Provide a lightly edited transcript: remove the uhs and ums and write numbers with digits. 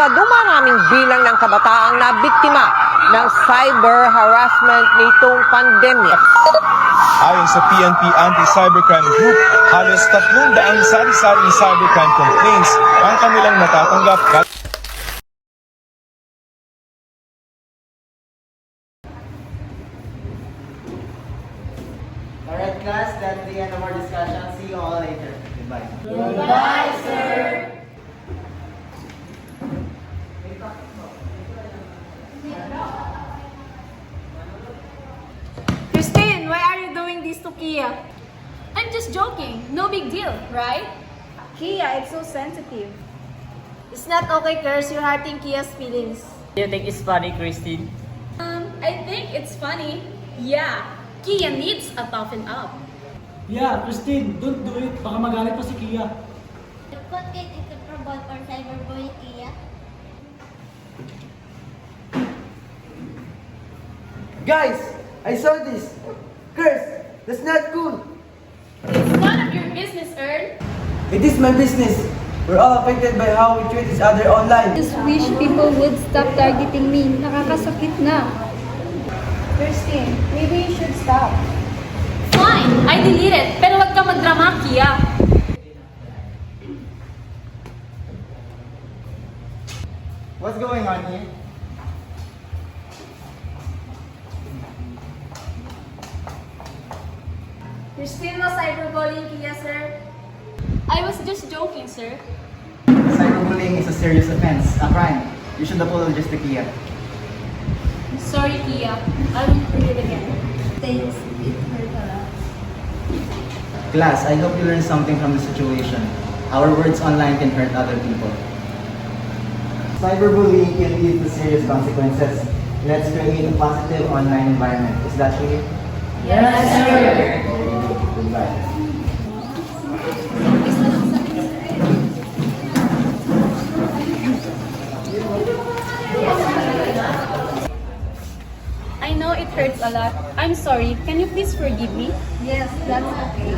sa dumaraming bilang ng kabataang na biktima ng cyber harassment nitong pandemya. Ayon sa PNP Anti-Cybercrime Group, halos 300 sari-saring cybercrime complaints ang kanilang natatanggap. Alright class, that's the end of our discussion. See you all later. Goodbye. Goodbye, sir. Christine, why are you doing this to Kia? I'm just joking. No big deal, right? Kia, it's so sensitive. It's not okay, Curse. You're hurting Kia's feelings. Do you think it's funny, Christine? I think it's funny. Yeah, Kia needs a toughen up. Yeah, Christine, don't do it. Baka magalit pa si Kia. Could it promote or cyberbullying Kia? Guys, I saw this. Curse, that's not cool. It's none of your business, Earl. It is my business. We're all affected by how we treat each other online. Just wish people would stop targeting me. Nakakasakit na. Christine, maybe you should stop. Fine, I delete it. Pero wag ka magdrama, Kia. What's going on here? Christine was cyberbullying Kia, sir. I was just joking, sir. Cyberbullying is a serious offense, a crime. You should apologize to Kia. Sorry, Kia. I won't do it again. Thanks, it hurt a lot. Class, I hope you learned something from the situation. Our words online can hurt other people. Cyberbullying can lead to serious consequences. Let's create a positive online environment. Is that clear? Yes, sir. Goodbye. I know it hurts a lot. I'm sorry. Can you please forgive me? Yes, that's okay.